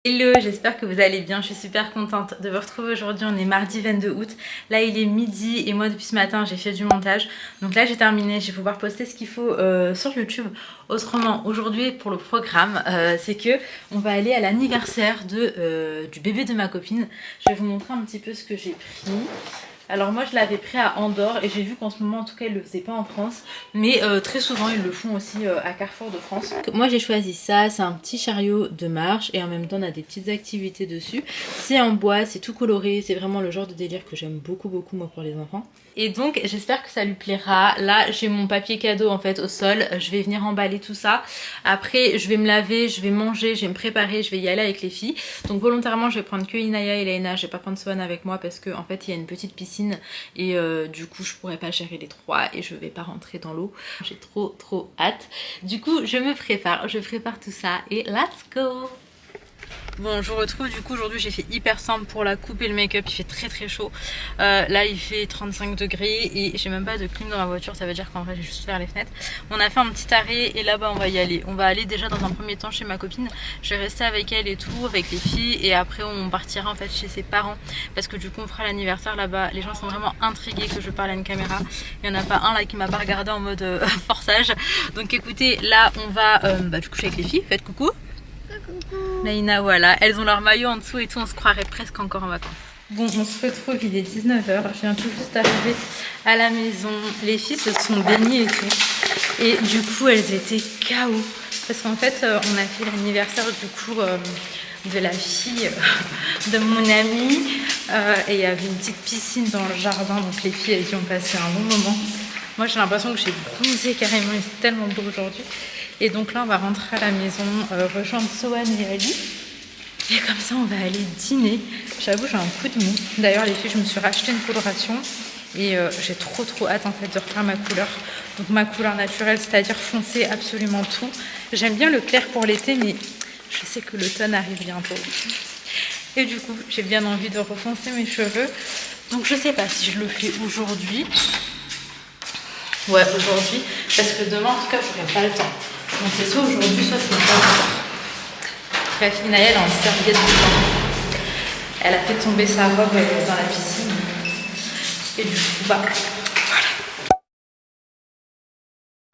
Hello, j'espère que vous allez bien, je suis super contente de vous retrouver aujourd'hui, on est mardi 22 août, là il est midi et moi depuis ce matin j'ai fait du montage, donc là j'ai terminé, je vais pouvoir poster ce qu'il faut sur YouTube. Autrement, aujourd'hui pour le programme, c'est que on va aller à l'anniversaire du bébé de ma copine. Je vais vous montrer un petit peu ce que j'ai pris. Alors moi je l'avais pris à Andorre et j'ai vu qu'en ce moment en tout cas ils le faisaient pas en France, mais très souvent ils le font aussi à Carrefour de France. Moi j'ai choisi ça, c'est un petit chariot de marche et en même temps on a des petites activités dessus. C'est en bois, c'est tout coloré, c'est vraiment le genre de délire que j'aime beaucoup moi pour les enfants. Et donc j'espère que ça lui plaira. Là j'ai mon papier cadeau en fait au sol, je vais venir emballer tout ça. Après je vais me laver, je vais manger, je vais me préparer, je vais y aller avec les filles. Donc volontairement je vais prendre que Inaya et Laina, je vais pas prendre Swan avec moi parce qu'en fait il y a une petite piscine et du coup je pourrais pas gérer les trois et je vais pas rentrer dans l'eau. J'ai trop hâte. Du coup je me prépare, je prépare tout ça et let's go. Bon, je vous retrouve du coup aujourd'hui, j'ai fait hyper simple pour la coupe et le make-up, il fait très chaud. Là il fait 35 degrés et j'ai même pas de clim dans ma voiture, ça veut dire qu'en vrai j'ai juste ouvert les fenêtres. On a fait un petit arrêt et là-bas on va y aller. On va aller déjà dans un premier temps chez ma copine, je vais rester avec elle et tout, avec les filles et après on partira en fait chez ses parents parce que du coup on fera l'anniversaire là-bas. Les gens sont vraiment intrigués que je parle à une caméra, il y en a pas un là qui m'a pas regardé en mode forçage. Donc écoutez, là on va du coup avec les filles, faites coucou. Naïna, voilà, elles ont leur maillot en dessous et tout, on se croirait presque encore en vacances. Bon, on se retrouve, il est 19h, je viens tout juste d'arriver à la maison. Les filles se sont baignées et tout. Et du coup, elles étaient KO. Parce qu'en fait, on a fait l'anniversaire du coup de la fille de mon amie. Et il y avait une petite piscine dans le jardin, donc les filles, elles y ont passé un bon moment. Moi, j'ai l'impression que j'ai bronzé carrément, il est tellement beau aujourd'hui. Et donc là on va rentrer à la maison, rejoindre Sohan et Ali. Et comme ça on va aller dîner. J'avoue j'ai un coup de mou. D'ailleurs les filles je me suis racheté une coloration. Et j'ai trop hâte en fait de refaire ma couleur. Donc ma couleur naturelle, c'est-à-dire foncé absolument tout. J'aime bien le clair pour l'été mais je sais que l'automne arrive bientôt. Et du coup j'ai bien envie de refoncer mes cheveux. Donc je sais pas si je le fais aujourd'hui. Ouais aujourd'hui. Parce que demain en tout cas j'aurai pas le temps. Donc c'est soit aujourd'hui, soit c'est pas. Bref, Inaya elle est en serviette de bain. Elle a fait tomber sa robe dans la piscine. Et du coup, voilà.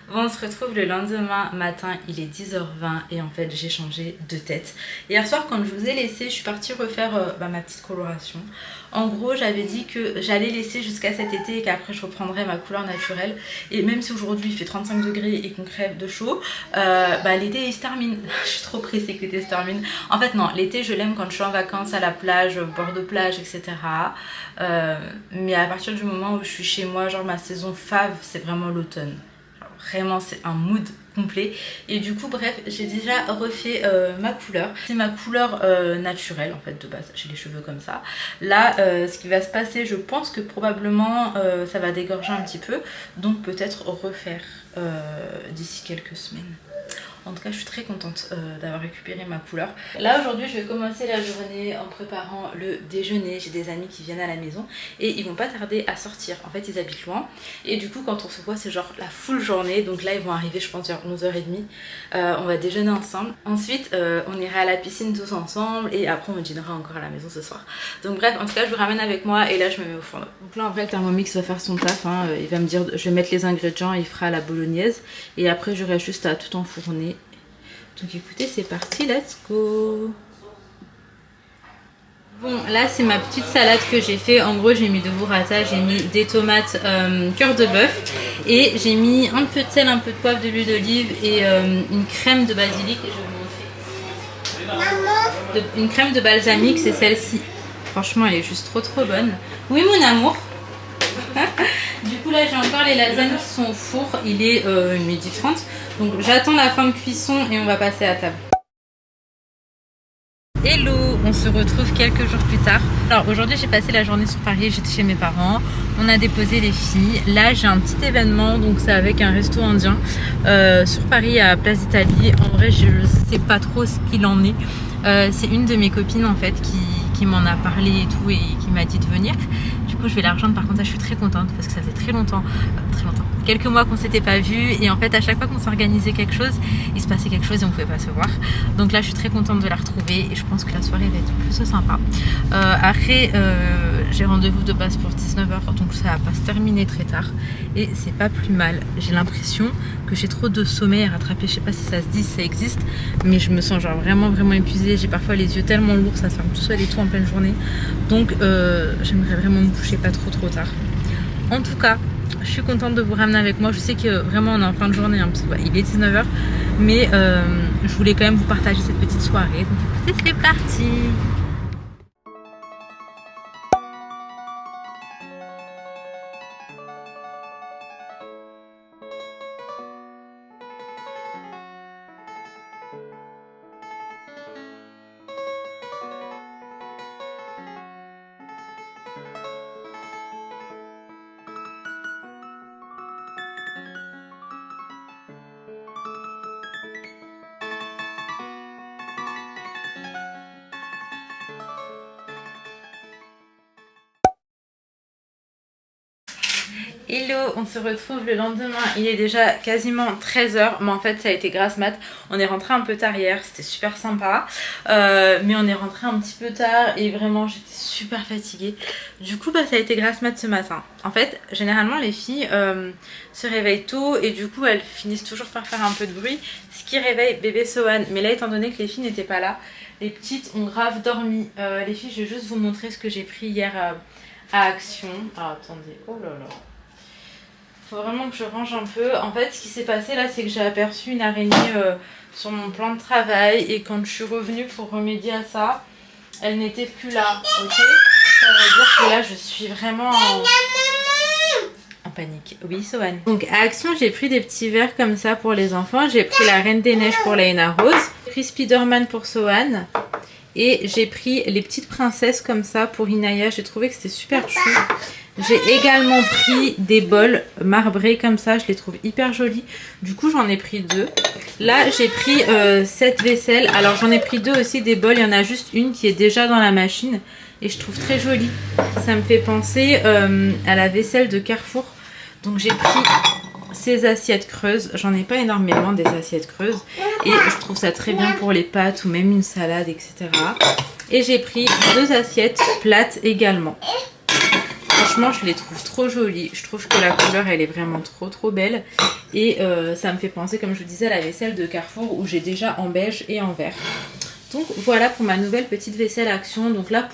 Bon, on se retrouve le lendemain matin, il est 10h20 et en fait j'ai changé de tête. Hier soir quand je vous ai laissé, je suis partie refaire ma petite coloration. En gros j'avais dit que j'allais laisser jusqu'à cet été et qu'après je reprendrais ma couleur naturelle. Et même si aujourd'hui il fait 35 degrés et qu'on crève de chaud, l'été il se termine. Je suis trop pressée que l'été se termine. En fait non, l'été je l'aime quand je suis en vacances à la plage, bord de plage, etc. Mais à partir du moment où je suis chez moi, genre ma saison fave, c'est vraiment l'automne. Vraiment c'est un mood complet et du coup bref j'ai déjà refait ma couleur. C'est ma couleur naturelle en fait de base, j'ai les cheveux comme ça. Là ce qui va se passer, je pense que probablement ça va dégorger un petit peu, donc peut-être refaire d'ici quelques semaines. En tout cas je suis très contente d'avoir récupéré ma couleur. Là aujourd'hui je vais commencer la journée en préparant le déjeuner. J'ai des amis qui viennent à la maison et ils vont pas tarder à sortir. En fait ils habitent loin et du coup quand on se voit c'est genre la full journée. Donc là ils vont arriver je pense vers 11h30. On va déjeuner ensemble. Ensuite on ira à la piscine tous ensemble et après on dînera encore à la maison ce soir. Donc bref en tout cas je vous ramène avec moi et là je me mets au fourneau. Donc là en vrai le Thermomix va faire son taf hein. Il va me dire je vais mettre les ingrédients, il fera la bolognaise et après j'aurai juste à tout enfourner. Donc écoutez c'est parti, let's go. Bon là c'est ma petite salade que j'ai fait. En gros j'ai mis de burrata, j'ai mis des tomates cœur de bœuf et j'ai mis un peu de sel, un peu de poivre, de l'huile d'olive et une crème de basilic et je vais vous montrer. Une crème de balsamique, c'est celle-ci. Franchement elle est juste trop bonne. Oui mon amour. Du coup là j'ai encore les lasagnes qui sont au four, il est 12h30. Donc j'attends la fin de cuisson et on va passer à table. Hello, on se retrouve quelques jours plus tard. Alors aujourd'hui j'ai passé la journée sur Paris, j'étais chez mes parents, on a déposé les filles. Là j'ai un petit événement, donc c'est avec un resto indien sur Paris à Place d'Italie. En vrai je sais pas trop ce qu'il en est. C'est une de mes copines en fait qui m'en a parlé et tout et qui m'a dit de venir. Du coup coup je vais la rejoindre. Par contre, là, je suis très contente parce que ça faisait très longtemps, quelques mois qu'on s'était pas vu, et en fait à chaque fois qu'on s'organisait quelque chose, il se passait quelque chose et on pouvait pas se voir. Donc là je suis très contente de la retrouver et je pense que la soirée va être plus sympa. Après j'ai rendez-vous de base pour 19h, donc ça va pas se terminer très tard et c'est pas plus mal. J'ai l'impression que j'ai trop de sommeil à rattraper, je sais pas si ça se dit, si ça existe, mais je me sens genre vraiment épuisée. J'ai parfois les yeux tellement lourds, ça se ferme tout seul et tout en pleine journée, donc j'aimerais vraiment me coucher pas trop tard. En tout cas, je suis contente de vous ramener avec moi. Je sais que vraiment on est en fin de journée, hein, parce que, il est 19h, mais je voulais quand même vous partager cette petite soirée. Donc écoutez, c'est parti. Hello, on se retrouve le lendemain, il est déjà quasiment 13h, mais en fait ça a été grasse mat. On est rentré un peu tard hier, c'était super sympa, mais on est rentré un petit peu tard et vraiment j'étais super fatiguée. Du coup ça a été grasse mat ce matin. En fait généralement les filles se réveillent tôt et du coup elles finissent toujours par faire un peu de bruit, ce qui réveille bébé Sohan. Mais là, étant donné que les filles n'étaient pas là, les petites ont grave dormi. Les filles, je vais juste vous montrer ce que j'ai pris hier à Action. Ah attendez, oh là là, faut vraiment que je range un peu. En fait, ce qui s'est passé là, c'est que j'ai aperçu une araignée sur mon plan de travail, et quand je suis revenue pour remédier à ça, elle n'était plus là, ok. Ça veut dire que là, je suis vraiment en panique. Oui, Sohan. Donc à Action, j'ai pris des petits verres comme ça pour les enfants. J'ai pris la Reine des Neiges pour Laina Rose, j'ai pris Spider-Man pour Sohan, et j'ai pris les petites princesses comme ça pour Inaya. J'ai trouvé que c'était super chou. J'ai également pris des bols marbrés comme ça, je les trouve hyper jolis. Du coup j'en ai pris 2. Là j'ai pris cette vaisselle. Alors j'en ai pris 2 aussi, des bols. Il y en a juste une qui est déjà dans la machine et je trouve très jolie. Ça me fait penser à la vaisselle de Carrefour. Donc j'ai pris ces assiettes creuses. J'en ai pas énormément des assiettes creuses, et je trouve ça très bien pour les pâtes ou même une salade, etc. Et j'ai pris 2 assiettes plates également. Franchement, je les trouve trop jolies. Je trouve que la couleur, elle est vraiment trop belle. Et ça me fait penser, comme je vous disais, à la vaisselle de Carrefour où j'ai déjà en beige et en vert. Donc voilà pour ma nouvelle petite vaisselle Action. Donc là,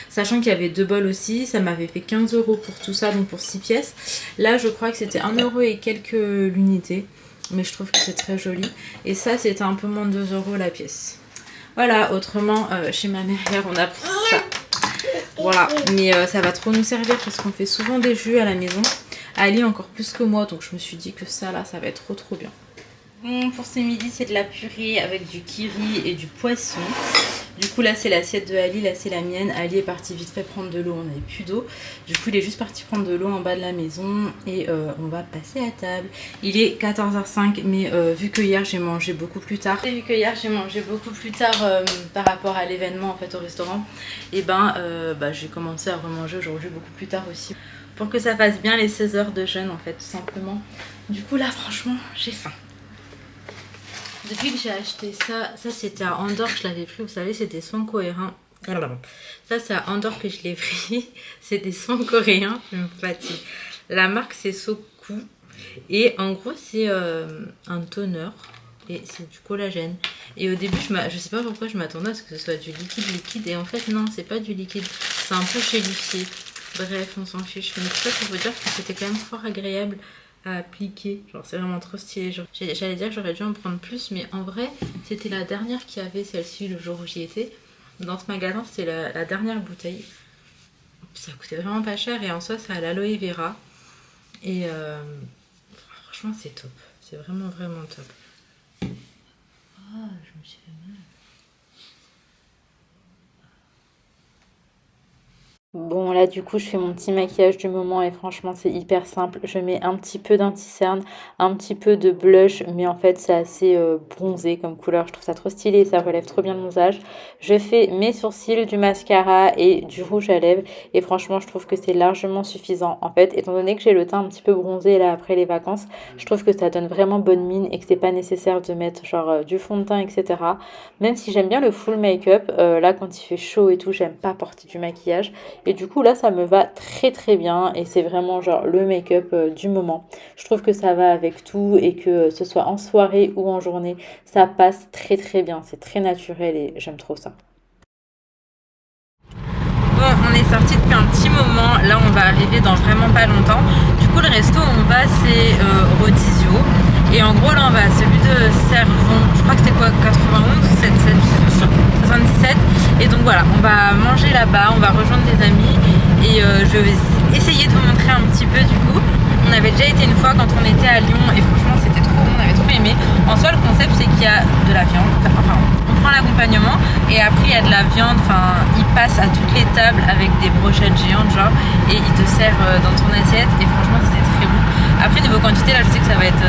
sachant qu'il y avait 2 bols aussi, ça m'avait fait 15 € pour tout ça, donc pour 6 pièces. Là, je crois que c'était 1 € et quelques l'unité. Mais je trouve que c'est très joli. Et ça, c'était un peu moins de 2 € la pièce. Voilà, autrement, chez ma mère hier, on a pris ça. Voilà, mais ça va trop nous servir parce qu'on fait souvent des jus à la maison. Ali encore plus que moi, donc je me suis dit que ça là, ça va être trop bien. Bon, pour ce midi, c'est de la purée avec du kiri et du poisson. Du coup là c'est l'assiette de Ali, là c'est la mienne. Ali est parti vite fait prendre de l'eau, on n'avait plus d'eau. Du coup il est juste parti prendre de l'eau en bas de la maison et on va passer à table. Il est 14h05, mais vu que hier j'ai mangé beaucoup plus tard. Et vu que hier j'ai mangé beaucoup plus tard par rapport à l'événement en fait au restaurant, et j'ai commencé à remanger aujourd'hui beaucoup plus tard aussi. Pour que ça fasse bien les 16 heures de jeûne en fait, tout simplement. Du coup là franchement j'ai faim. Depuis que j'ai acheté ça, c'était à Andorre que je l'avais pris, vous savez, c'est des sons coréens. Ça c'est à Andorre que je l'ai pris, c'est des sons coréens, je me fatigue. La marque c'est Soku, et en gros c'est un toner, et c'est du collagène. Et au début, je sais pas pourquoi je m'attendais à ce que ce soit du liquide, et en fait non, c'est pas du liquide, c'est un peu gélifié. Bref, on s'en fiche, mais tout ça pour vous dire que c'était quand même fort agréable à appliquer, genre c'est vraiment trop stylé. J'allais dire que j'aurais dû en prendre plus, mais en vrai c'était la dernière qui avait celle-ci le jour où j'y étais. Dans ce magasin c'était la dernière bouteille. Ça coûtait vraiment pas cher, et en soi ça a l'aloe vera. Et franchement c'est top, c'est vraiment top. Ah, je me suis fait mal. Bon, Bon là du coup je fais mon petit maquillage du moment et franchement c'est hyper simple. Je mets un petit peu d'anti-cerne, un petit peu de blush, mais en fait c'est assez bronzé comme couleur. Je trouve ça trop stylé, ça relève trop bien mon visage. Je fais mes sourcils, du mascara et du rouge à lèvres et franchement je trouve que c'est largement suffisant. En fait étant donné que j'ai le teint un petit peu bronzé là après les vacances, je trouve que ça donne vraiment bonne mine et que c'est pas nécessaire de mettre genre du fond de teint etc. Même si j'aime bien le full make-up, là quand il fait chaud et tout j'aime pas porter du maquillage. Et du coup là ça me va très très bien et c'est vraiment genre le make-up du moment. Je trouve que ça va avec tout et que ce soit en soirée ou en journée, ça passe très très bien. C'est très naturel et j'aime trop ça. Bon, on est sorti depuis un petit moment. Là on va arriver dans vraiment pas longtemps. Du coup le resto où on va c'est Rodizio. Et en gros là on va à celui de Servon. Je crois que c'était quoi, 91, 77. Et donc voilà, on va manger là-bas, on va rejoindre des amis et je vais essayer de vous montrer un petit peu du coup. On avait déjà été une fois quand on était à Lyon et franchement c'était trop bon, on avait trop aimé. En soi le concept c'est qu'il y a de la viande, enfin on prend l'accompagnement et après il y a de la viande, enfin il passe à toutes les tables avec des brochettes géantes genre et il te sert dans ton assiette et franchement c'était très bon. Après niveau quantité là je sais que ça va être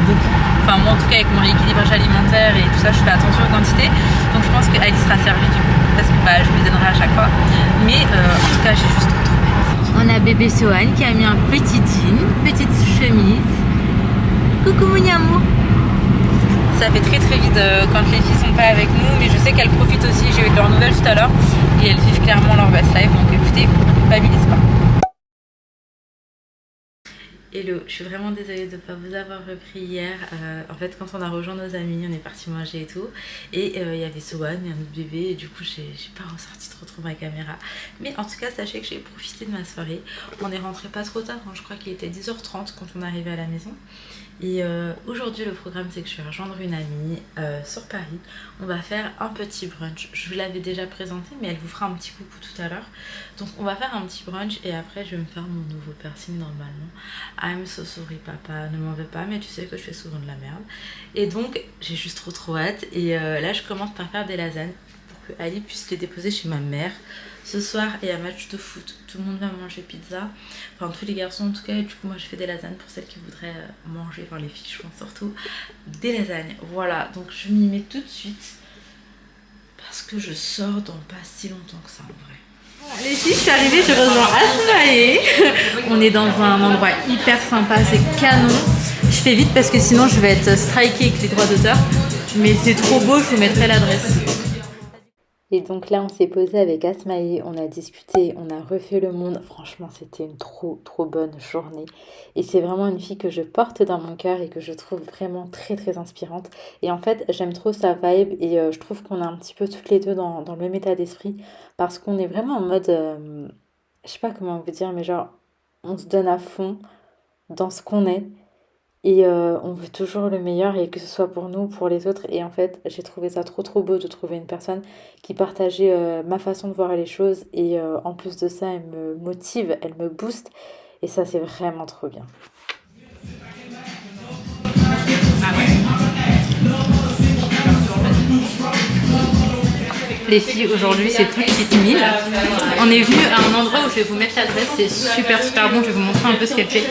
beaucoup. Enfin moi en tout cas avec mon rééquilibrage alimentaire et tout ça je fais attention aux quantités. Donc je pense qu'Alice sera servie du coup parce que bah, je lui donnerai à chaque fois. Mais en tout cas j'ai juste trop hâte. On a bébé Sohan qui a mis un petit jean, petite chemise. Coucou mon amour. Ça fait très très vite quand les filles sont pas avec nous, mais je sais qu'elles profitent aussi. J'ai eu de leurs nouvelles tout à l'heure et elles vivent clairement leur best life. Donc écoutez, on ne culpabilise pas. Hello, je suis vraiment désolée de ne pas vous avoir repris hier. En fait, quand on a rejoint nos amis, on est parti manger et tout. Et il y avait Sohan et un autre bébé. Et du coup, j'ai pas ressorti trop ma caméra. Mais en tout cas, sachez que j'ai profité de ma soirée. On est rentré pas trop tard. Hein. Je crois qu'il était 10h30 quand on est arrivé à la maison. Et aujourd'hui, le programme, c'est que je vais rejoindre une amie sur Paris. On va faire un petit brunch. Je vous l'avais déjà présenté, mais elle vous fera un petit coucou tout à l'heure. Donc, on va faire un petit brunch et après, je vais me faire mon nouveau piercing normalement. I'm so sorry, papa, ne m'en veux pas, mais tu sais que je fais souvent de la merde. Et donc, j'ai juste trop hâte. Et là, je commence par faire des lasagnes pour que Ali puisse les déposer chez ma mère. Ce soir, il y a un match de foot. Tout le monde va manger pizza. Enfin, tous les garçons en tout cas. Et du coup, moi, je fais des lasagnes pour celles qui voudraient manger. Enfin, les filles, je pense surtout. Des lasagnes. Voilà. Donc, je m'y mets tout de suite. Parce que je sors dans pas si longtemps que ça, en vrai. Les filles, je suis arrivée. Je rejoins Asmae. On est dans un endroit hyper sympa. C'est canon. Je fais vite parce que sinon, je vais être strikée avec les droits d'auteur. Mais c'est trop beau. Je vous mettrai l'adresse. Et donc là, on s'est posé avec Asmae, on a discuté, on a refait le monde. Franchement, c'était une trop bonne journée. Et c'est vraiment une fille que je porte dans mon cœur et que je trouve vraiment très inspirante. Et en fait, j'aime trop sa vibe et je trouve qu'on est un petit peu toutes les deux dans le même état d'esprit. Parce qu'on est vraiment en mode, je sais pas comment vous dire, mais genre, on se donne à fond dans ce qu'on est. Et on veut toujours le meilleur et que ce soit pour nous ou pour les autres. Et en fait, j'ai trouvé ça trop beau de trouver une personne qui partageait ma façon de voir les choses. Et en plus de ça, elle me motive, elle me booste. Et ça, c'est vraiment trop bien. Les filles, aujourd'hui, c'est tout petite meal. On est venu à un endroit où je vais vous mettre l'adresse. C'est super bon. Je vais vous montrer un peu ce qu'elle fait.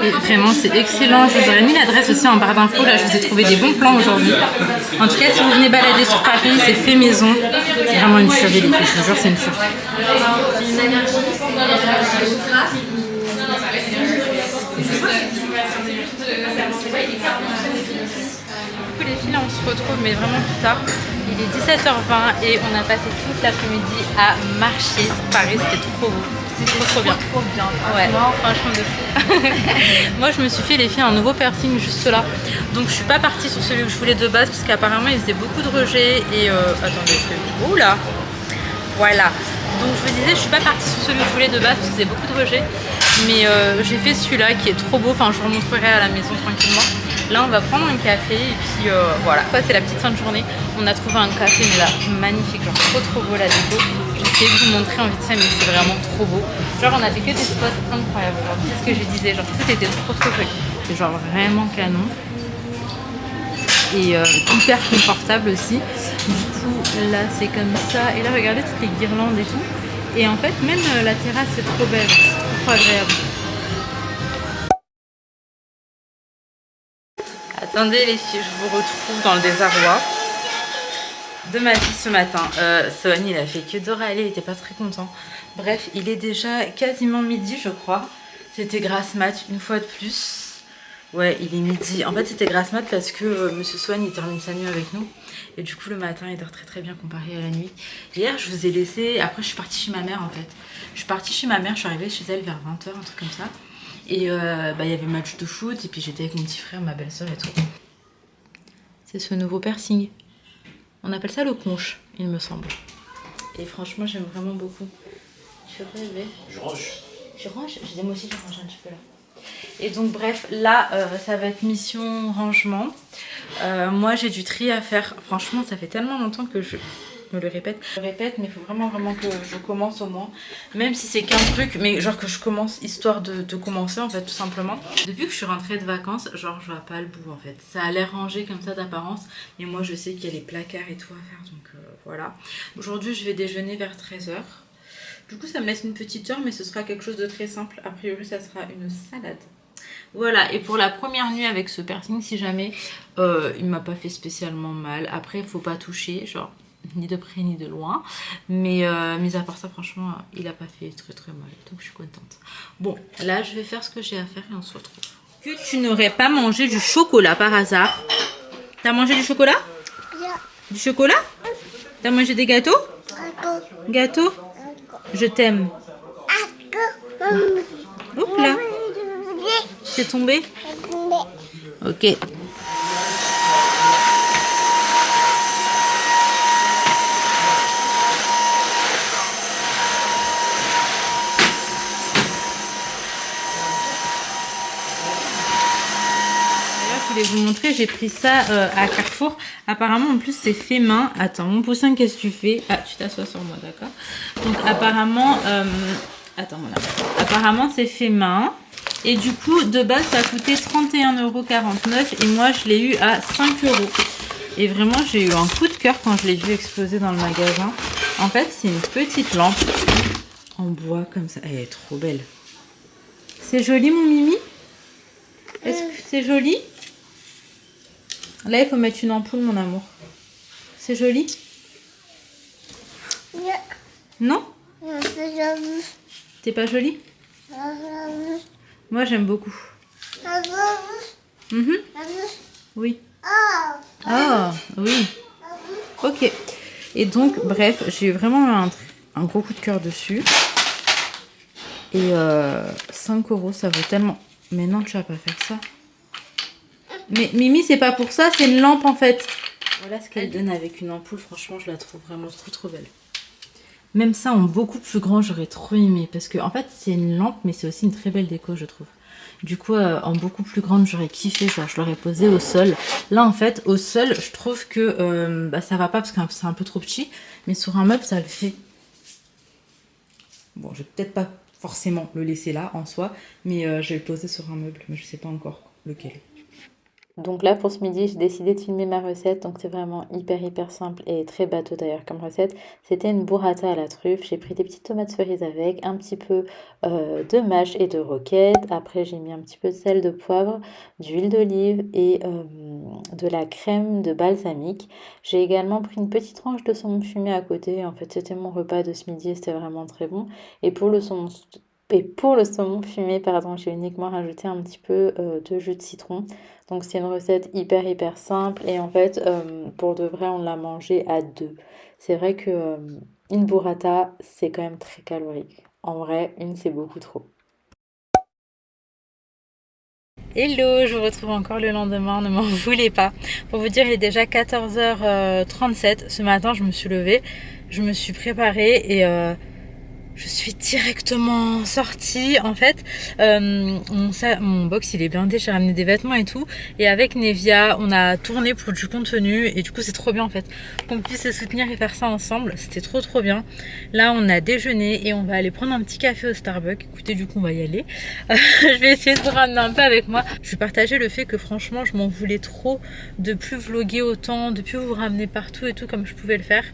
Et vraiment, c'est excellent. Je vous aurais mis l'adresse aussi en barre d'infos. Là, je vous ai trouvé des bons plans aujourd'hui. En tout cas, si vous venez balader sur Paris, c'est fait maison. C'est vraiment une tuerie, les filles. Je vous jure, c'est une tuerie. Les filles, là, on se retrouve, mais vraiment plus tard. Il est 17h20 et on a passé toute l'après-midi à marcher sur Paris. C'était trop beau. C'était trop bien. Trop bien. Ouais, franchement de fou. Moi, je me suis fait, les filles, un nouveau piercing juste là. Donc, je suis pas partie sur celui que je voulais de base parce qu'apparemment, il faisait beaucoup de rejets. Et attendez, oula. Voilà. Donc, je vous disais, je suis pas partie sur celui que je voulais de base parce qu'il faisait beaucoup de rejets. Mais j'ai fait celui-là qui est trop beau. Enfin, je vous le montrerai à la maison tranquillement. Là, on va prendre un café et puis voilà. Ça, c'est la petite fin de journée. On a trouvé un café, mais là, magnifique. Genre, trop beau la déco. Je vais essayer de vous montrer en vite fait, mais c'est vraiment trop beau. Genre, on a fait que des spots incroyables. Genre, c'est ce que je disais. Genre, tout était trop joli. C'est genre vraiment canon. et hyper confortable aussi. Du coup là c'est comme ça, et là regardez toutes les guirlandes et tout, et en fait même la terrasse c'est trop belle, c'est trop agréable. Attendez les filles, je vous retrouve dans le désarroi de ma vie ce matin. Sohan il a fait que de râler, il était pas très content. Bref, il est déjà quasiment midi je crois. C'était grasse mat une fois de plus. Ouais, il est midi. En fait, c'était grasse mat parce que Monsieur Swan il termine sa nuit avec nous. Et du coup, le matin, il dort très très bien comparé à la nuit. Hier, je vous ai laissé. Après, je suis partie chez ma mère en fait. Je suis partie chez ma mère, je suis arrivée chez elle vers 20 h, un truc comme ça. Et bah, il y avait match de foot. Et puis j'étais avec mon petit frère, ma belle-sœur et tout. C'est ce nouveau piercing. On appelle ça le conche, il me semble. Et franchement, j'aime vraiment beaucoup. Je suis rêvée. Je range. Tu ranges? Je dis moi aussi, je range un petit peu là. Et donc bref, là ça va être mission rangement. Moi j'ai du tri à faire. Franchement ça fait tellement longtemps que je me le répète. Je le répète, mais il faut vraiment que je commence au moins. Même si c'est qu'un truc, mais genre que je commence histoire de commencer en fait tout simplement. Depuis que je suis rentrée de vacances, genre je vois pas le bout en fait. Ça a l'air rangé comme ça d'apparence. Mais moi je sais qu'il y a les placards et tout à faire, donc voilà. Aujourd'hui je vais déjeuner vers 13 h. Du coup ça me laisse une petite heure, mais ce sera quelque chose de très simple. A priori ça sera une salade. Voilà, et pour la première nuit avec ce piercing, si jamais il m'a pas fait spécialement mal. Après il faut pas toucher, genre ni de près ni de loin. Mais mis à part ça, franchement il a pas fait très très mal, donc je suis contente. Bon, là je vais faire ce que j'ai à faire et on se retrouve. Que tu n'aurais pas mangé du chocolat par hasard? T'as mangé du chocolat? Du chocolat? T'as mangé des gâteaux? Gâteaux? Je t'aime. Oups là. C'est tombé? Ok. Je voulais vous montrer, j'ai pris ça à Carrefour. Apparemment en plus c'est fait main. Attends mon poussin, qu'est-ce que tu fais? Ah, tu t'assois sur moi, d'accord. Donc apparemment attends, voilà. Apparemment c'est fait main. Et du coup de base ça a coûté 31,49 € et moi je l'ai eu à 5 €. Et vraiment j'ai eu un coup de cœur quand je l'ai vu exploser dans le magasin. En fait c'est une petite lampe en bois comme ça. Elle est trop belle. C'est joli mon Mimi? Est-ce que c'est joli? Là, il faut mettre une ampoule, mon amour. C'est joli? Non? T'es pas jolie? Moi, j'aime beaucoup. Oui. Ah, oui. Ok. Et donc, bref, j'ai eu vraiment un gros coup de cœur dessus. Et 5 €, ça vaut tellement... Mais non, tu vas pas faire ça. Mais Mimi, c'est pas pour ça, c'est une lampe en fait. Voilà ce qu'elle donne avec une ampoule. Franchement, je la trouve vraiment trop belle. Même ça en beaucoup plus grand, j'aurais trop aimé. Parce que en fait, c'est une lampe, mais c'est aussi une très belle déco, je trouve. Du coup, en beaucoup plus grande, j'aurais kiffé. Genre, je l'aurais posé au sol. Là, en fait, au sol, je trouve que bah, ça va pas parce que c'est un peu trop petit. Mais sur un meuble, ça le fait. Bon, je vais peut-être pas forcément le laisser là en soi. Mais je vais le poser sur un meuble. Mais je sais pas encore lequel. Donc là pour ce midi j'ai décidé de filmer ma recette, donc c'est vraiment hyper simple et très bateau d'ailleurs comme recette. C'était une burrata à la truffe, j'ai pris des petites tomates cerises avec, un petit peu de mâche et de roquette, après j'ai mis un petit peu de sel, de poivre, d'huile d'olive et de la crème de balsamique. J'ai également pris une petite tranche de saumon fumé à côté, en fait c'était mon repas de ce midi et c'était vraiment très bon. Et pour le saumon fumé, pardon, j'ai uniquement rajouté un petit peu de jus de citron. Donc c'est une recette hyper simple et en fait pour de vrai on l'a mangé à deux. C'est vrai que une burrata c'est quand même très calorique. En vrai une c'est beaucoup trop. Hello, je vous retrouve encore le lendemain, ne m'en voulez pas. Pour vous dire il est déjà 14 h 37. Ce matin je me suis levée, je me suis préparée et Je suis directement sortie. En fait, mon box il est blindé, j'ai ramené des vêtements et tout. Et avec Nevia, on a tourné pour du contenu. Et du coup, c'est trop bien en fait qu'on puisse se soutenir et faire ça ensemble. C'était trop bien. Là, on a déjeuné et on va aller prendre un petit café au Starbucks. Écoutez, du coup, on va y aller. Je vais essayer de vous ramener un peu avec moi. Je vais partager le fait que franchement, je m'en voulais trop de plus vlogger autant, de plus vous ramener partout et tout comme je pouvais le faire.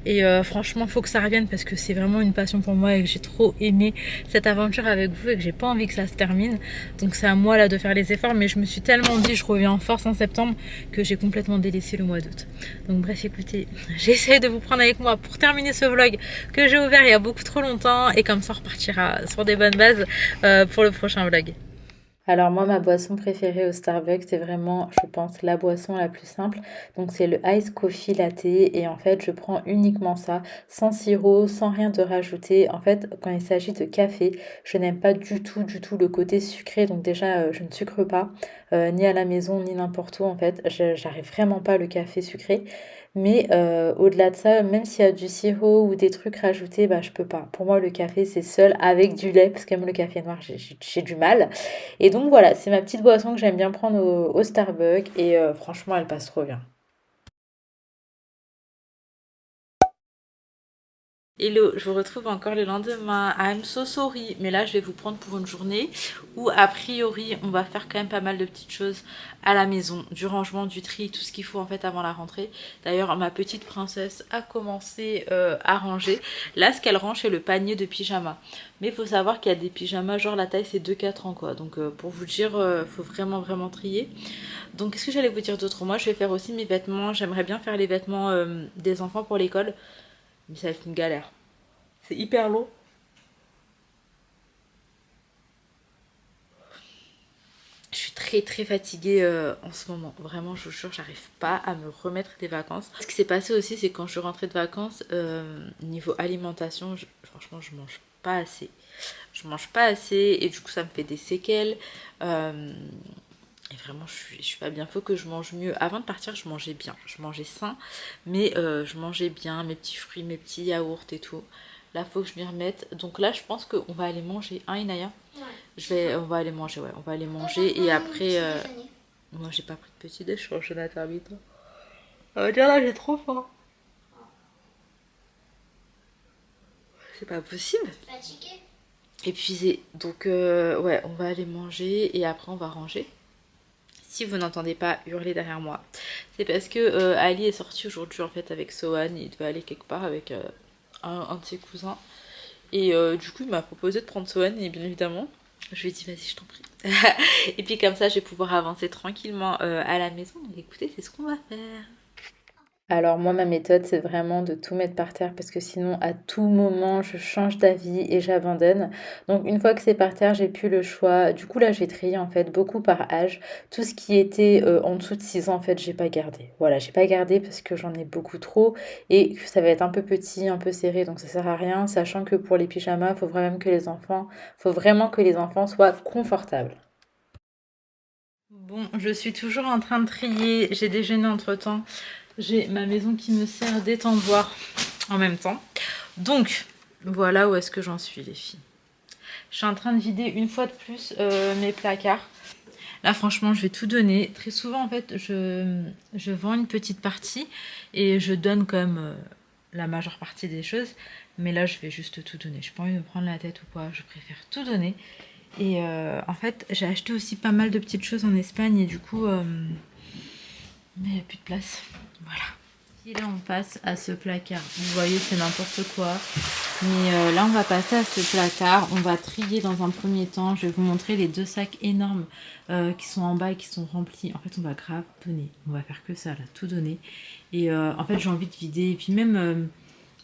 Et franchement, faut que ça revienne parce que c'est vraiment une passion pour moi et que j'ai trop aimé cette aventure avec vous et que j'ai pas envie que ça se termine. Donc c'est à moi là de faire les efforts, mais je me suis tellement dit je reviens en force en septembre que j'ai complètement délaissé le mois d'août. Donc bref, écoutez, j'essaie de vous prendre avec moi pour terminer ce vlog que j'ai ouvert il y a beaucoup trop longtemps et comme ça on repartira sur des bonnes bases pour le prochain vlog. Alors moi, ma boisson préférée au Starbucks, c'est vraiment, je pense, la boisson la plus simple. Donc c'est le Ice Coffee Latte et en fait, je prends uniquement ça, sans sirop, sans rien de rajouter. En fait, quand il s'agit de café, je n'aime pas du tout le côté sucré. Donc déjà, je ne sucre pas, ni à la maison, ni n'importe où en fait. J'arrive vraiment pas le café sucré. Mais au-delà de ça, même s'il y a du sirop ou des trucs rajoutés, bah je peux pas. Pour moi, le café, c'est seul avec du lait, parce que même le café noir, j'ai du mal. Et donc voilà, c'est ma petite boisson que j'aime bien prendre au Starbucks et franchement, elle passe trop bien. Hello, je vous retrouve encore le lendemain. I'm so sorry, mais là je vais vous prendre pour une journée où a priori on va faire quand même pas mal de petites choses à la maison, du rangement, du tri, tout ce qu'il faut en fait avant la rentrée. D'ailleurs ma petite princesse a commencé à ranger. Là ce qu'elle range c'est le panier de pyjama. Mais il faut savoir qu'il y a des pyjamas genre la taille c'est 2-4 ans quoi. Donc pour vous dire, faut vraiment trier. Donc qu'est-ce que j'allais vous dire d'autre? Moi je vais faire aussi mes vêtements. J'aimerais bien faire les vêtements des enfants pour l'école. Mais ça va être une galère. C'est hyper long. Je suis très fatiguée en ce moment. Vraiment, je vous jure, j'arrive pas à me remettre des vacances. Ce qui s'est passé aussi, c'est quand je suis rentrée de vacances, niveau alimentation, franchement, je mange pas assez. Je mange pas assez et du coup, ça me fait des séquelles. Et vraiment, je suis pas bien. Faut que je mange mieux. Avant de partir, je mangeais bien. Je mangeais sain, mais je mangeais bien mes petits fruits, mes petits yaourts et tout. Là, faut que je m'y remette. Donc là, je pense qu'on va aller manger. Hein, Inaya? On va aller manger, ouais. On va aller manger et après. Moi, j'ai pas pris de petit déj, je suis en jeûne intermittent. On va dire là, j'ai trop faim. C'est pas possible. Fatiguée. Épuisée. Donc, ouais, on va aller manger et après, on va ranger. Si vous n'entendez pas hurler derrière moi, c'est parce que Ali est sorti aujourd'hui en fait avec Sohan. Il devait aller quelque part avec un de ses cousins. Et du coup, il m'a proposé de prendre Sohan et bien évidemment, je lui ai dit vas-y, je t'en prie. Et puis comme ça, je vais pouvoir avancer tranquillement à la maison. Donc écoutez, c'est ce qu'on va faire. Alors moi, ma méthode, c'est vraiment de tout mettre par terre parce que sinon, à tout moment, je change d'avis et j'abandonne. Donc une fois que c'est par terre, j'ai plus le choix. Du coup, là, j'ai trié en fait beaucoup par âge. Tout ce qui était en dessous de 6 ans, en fait, j'ai pas gardé. Voilà, j'ai pas gardé parce que j'en ai beaucoup trop et que ça va être un peu petit, un peu serré, donc ça sert à rien. Sachant que pour les pyjamas, faut vraiment que les enfants soient confortables. Bon, je suis toujours en train de trier. J'ai déjeuné entre-temps. J'ai ma maison qui me sert d'étendoir en même temps. Donc, voilà où est-ce que j'en suis, les filles. Je suis en train de vider une fois de plus mes placards. Là, franchement, je vais tout donner. Très souvent, en fait, je vends une petite partie et je donne quand même la majeure partie des choses. Mais là, je vais juste tout donner. Je n'ai pas envie de me prendre la tête ou quoi. Je préfère tout donner. Et en fait, j'ai acheté aussi pas mal de petites choses en Espagne et du coup, mais il n'y a plus de place. Voilà. Et là, on passe à ce placard. Vous voyez, c'est n'importe quoi. Mais là, on va passer à ce placard. On va trier dans un premier temps. Je vais vous montrer les 2 sacs énormes qui sont en bas et qui sont remplis. En fait, on va grave donner. On va faire que ça, là, tout donner. Et en fait, j'ai envie de vider. Et puis même,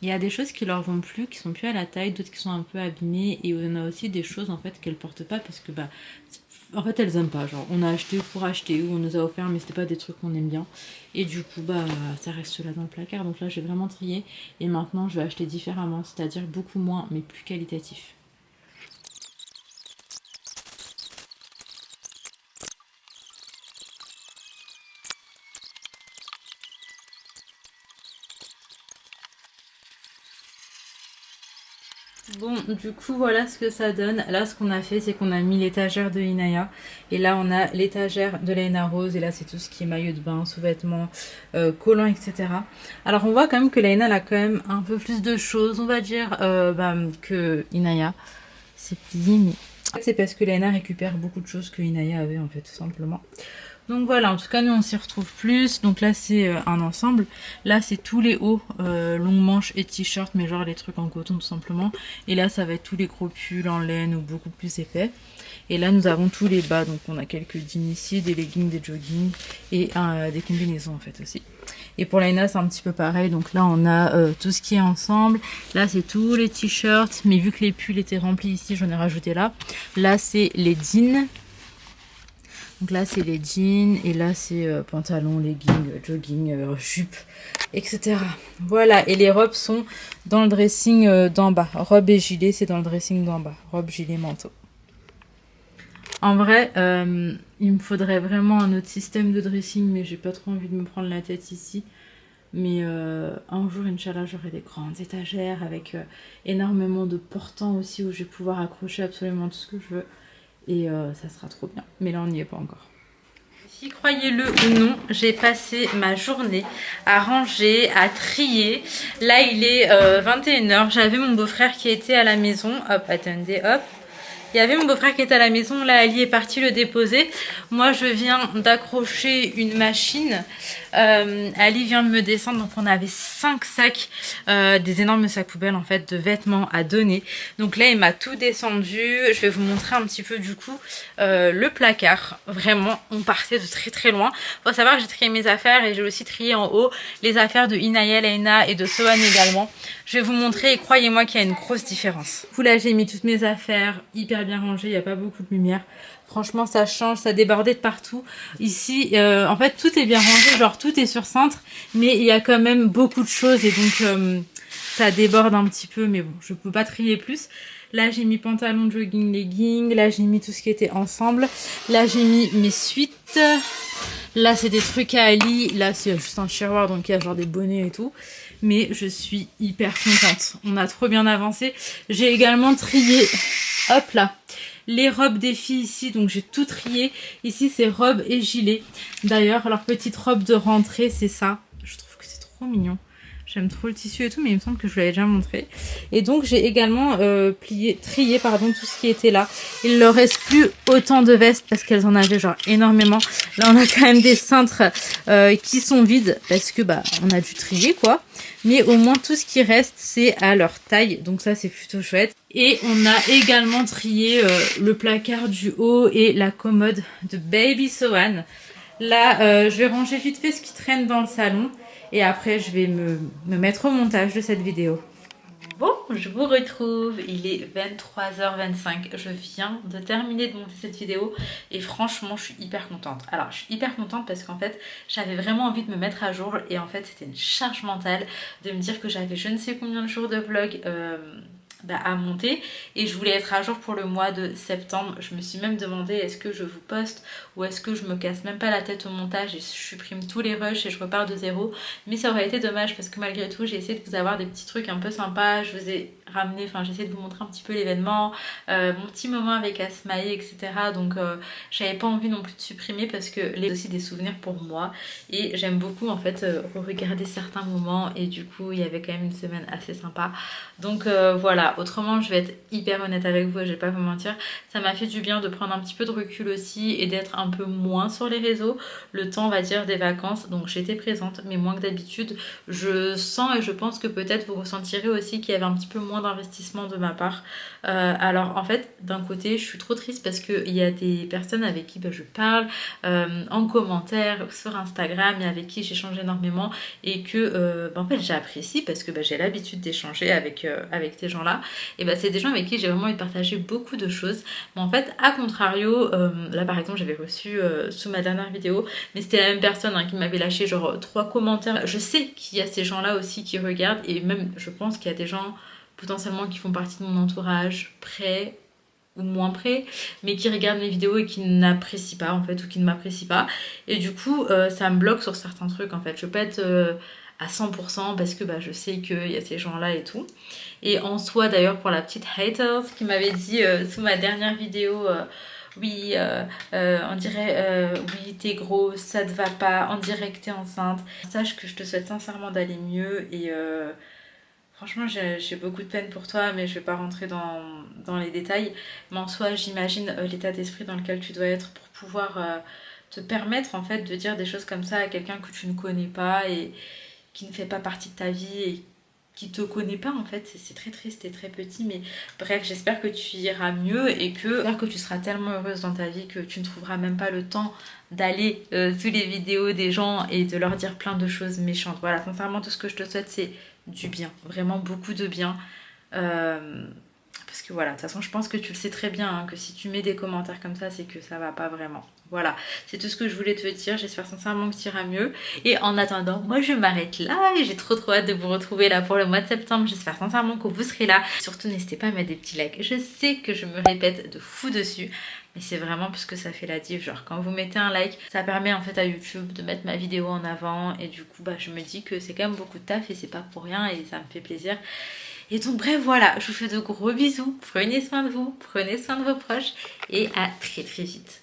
il y a des choses qui leur vont plus, qui sont plus à la taille, d'autres qui sont un peu abîmées. Et on a aussi des choses, en fait, qu'elles portent pas parce que, bah, en fait, elles aiment pas. Genre, on a acheté pour acheter ou on nous a offert, mais c'était pas des trucs qu'on aime bien. Et du coup, bah, ça reste là dans le placard. Donc là, j'ai vraiment trié. Et maintenant, je vais acheter différemment, c'est-à-dire beaucoup moins, mais plus qualitatif. Bon, du coup, voilà ce que ça donne. Là, ce qu'on a fait, c'est qu'on a mis l'étagère de Inaya. Et là, on a l'étagère de Laina Rose. Et là, c'est tout ce qui est maillot de bain, sous-vêtements, collants, etc. Alors, on voit quand même que Laina, elle a quand même un peu plus de choses, on va dire, que Inaya. C'est plié, mais c'est parce que Laina récupère beaucoup de choses que Inaya avait, en fait, tout simplement. Donc voilà, en tout cas, nous, on s'y retrouve plus. Donc là, c'est un ensemble. Là, c'est tous les hauts, longues manches et t-shirts, mais genre les trucs en coton, tout simplement. Et là, ça va être tous les gros pulls en laine ou beaucoup plus épais. Et là, nous avons tous les bas. Donc on a quelques jeans ici, des leggings, des joggings et des combinaisons, en fait, aussi. Et pour Laina, c'est un petit peu pareil. Donc là, on a tout ce qui est ensemble. Là, c'est tous les t-shirts. Mais vu que les pulls étaient remplis ici, j'en ai rajouté là. Là, c'est les jeans. Donc là, c'est les jeans. Et là, c'est pantalon, leggings, jogging, jupe, etc. Voilà. Et les robes sont dans le dressing d'en bas. Robe et gilet, c'est dans le dressing d'en bas. Robe, gilet, manteau. En vrai, il me faudrait vraiment un autre système de dressing. Mais j'ai pas trop envie de me prendre la tête ici. Mais un jour, Inch'Allah, j'aurai des grandes étagères avec énormément de portants aussi où je vais pouvoir accrocher absolument tout ce que je veux. Et ça sera trop bien. Mais là, on n'y est pas encore. Si croyez-le ou non, j'ai passé ma journée à ranger, à trier. Là, il est 21h. J'avais mon beau-frère qui était à la maison. Hop, attendez, hop. Il y avait mon beau-frère qui était à la maison, là Ali est parti le déposer. Moi je viens d'accrocher une machine. Ali vient de me descendre, donc on avait 5 sacs, des énormes sacs poubelles en fait de vêtements à donner. Donc là il m'a tout descendu. Je vais vous montrer un petit peu du coup le placard. Vraiment on partait de très très loin. Faut savoir que j'ai trié mes affaires et j'ai aussi trié en haut les affaires de Inaya, Laina et de Sohan également. Je vais vous montrer et croyez-moi qu'il y a une grosse différence. Du coup là j'ai mis toutes mes affaires hyper bien rangées, il n'y a pas beaucoup de lumière. Franchement ça change, ça débordait de partout. Ici en fait tout est bien rangé, genre tout est sur cintre, mais il y a quand même beaucoup de choses et donc ça déborde un petit peu, mais bon je peux pas trier plus. Là j'ai mis pantalon, jogging, legging, là j'ai mis tout ce qui était ensemble, là j'ai mis mes suites. Là c'est des trucs à Ali, là c'est juste un tiroir donc il y a genre des bonnets et tout. Mais je suis hyper contente. On a trop bien avancé. J'ai également trié, hop là, les robes des filles ici. Donc j'ai tout trié. Ici c'est robes et gilets. D'ailleurs leur petite robe de rentrée c'est ça. Je trouve que c'est trop mignon. J'aime trop le tissu et tout, mais il me semble que je vous l'avais déjà montré. Et donc j'ai également trié tout ce qui était là. Il ne leur reste plus autant de vestes parce qu'elles en avaient genre énormément. Là on a quand même des cintres qui sont vides parce que bah on a dû trier quoi. Mais au moins tout ce qui reste c'est à leur taille. Donc ça c'est plutôt chouette. Et on a également trié le placard du haut et la commode de Baby Sohan. Là je vais ranger vite fait ce qui traîne dans le salon. Et après, je vais me mettre au montage de cette vidéo. Bon, je vous retrouve, il est 23h25, je viens de terminer de monter cette vidéo et franchement je suis hyper contente. Alors je suis hyper contente parce qu'en fait j'avais vraiment envie de me mettre à jour et en fait c'était une charge mentale de me dire que j'avais je ne sais combien de jours de vlog à monter et je voulais être à jour pour le mois de septembre. Je me suis même demandé est-ce que je vous poste ou est-ce que je me casse même pas la tête au montage et je supprime tous les rushs et je repars de zéro, mais ça aurait été dommage parce que malgré tout j'ai essayé de vous avoir des petits trucs un peu sympas. Je vous ai ramené, enfin j'ai essayé de vous montrer un petit peu l'événement, mon petit moment avec Asmae, etc. Donc j'avais pas envie non plus de supprimer parce que les aussi des souvenirs pour moi et j'aime beaucoup en fait regarder certains moments et du coup il y avait quand même une semaine assez sympa. Donc voilà, autrement je vais être hyper honnête avec vous et je vais pas vous mentir, ça m'a fait du bien de prendre un petit peu de recul aussi et d'être un peu moins sur les réseaux le temps on va dire des vacances. Donc j'étais présente mais moins que d'habitude. Je sens et je pense que peut-être vous ressentirez aussi qu'il y avait un petit peu moins d'investissement de ma part. Alors en fait d'un côté je suis trop triste parce qu'il y a des personnes avec qui je parle en commentaire sur Instagram et avec qui j'échange énormément et que en fait j'apprécie parce que j'ai l'habitude d'échanger avec ces gens là et c'est des gens avec qui j'ai vraiment envie de partager beaucoup de choses. Mais en fait à contrario là par exemple j'avais reçu sous ma dernière vidéo, mais c'était la même personne qui m'avait lâché genre 3 commentaires. Je sais qu'il y a ces gens là aussi qui regardent et même je pense qu'il y a des gens potentiellement qui font partie de mon entourage, près ou moins près, mais qui regardent mes vidéos et qui n'apprécient pas en fait, ou qui ne m'apprécient pas. Et du coup, ça me bloque sur certains trucs en fait. Je peux être à 100% parce que bah, je sais qu'il y a ces gens-là et tout. Et en soi d'ailleurs pour la petite haters qui m'avait dit sous ma dernière vidéo oui on dirait oui t'es grosse, ça te va pas, on dirait que t'es enceinte. Sache que je te souhaite sincèrement d'aller mieux et franchement j'ai beaucoup de peine pour toi mais je vais pas rentrer dans les détails. Mais en soi j'imagine l'état d'esprit dans lequel tu dois être pour pouvoir te permettre en fait de dire des choses comme ça à quelqu'un que tu ne connais pas et qui ne fait pas partie de ta vie et qui te connaît pas en fait, c'est très triste et très petit, mais bref, j'espère que tu iras mieux et que tu seras tellement heureuse dans ta vie que tu ne trouveras même pas le temps d'aller sous les vidéos des gens et de leur dire plein de choses méchantes. Voilà, sincèrement, tout ce que je te souhaite, c'est du bien, vraiment beaucoup de bien. Parce que voilà, de toute façon, je pense que tu le sais très bien, hein, que si tu mets des commentaires comme ça, c'est que ça va pas vraiment. Voilà, c'est tout ce que je voulais te dire. J'espère sincèrement que tu iras mieux. Et en attendant, moi je m'arrête là et j'ai trop hâte de vous retrouver là pour le mois de septembre. J'espère sincèrement que vous serez là. Surtout, n'hésitez pas à mettre des petits likes. Je sais que je me répète de fou dessus, mais c'est vraiment parce que ça fait la diff. Genre, quand vous mettez un like, ça permet en fait à YouTube de mettre ma vidéo en avant. Et du coup, bah, je me dis que c'est quand même beaucoup de taf et c'est pas pour rien et ça me fait plaisir. Et donc bref voilà, je vous fais de gros bisous, prenez soin de vous, prenez soin de vos proches et à très vite.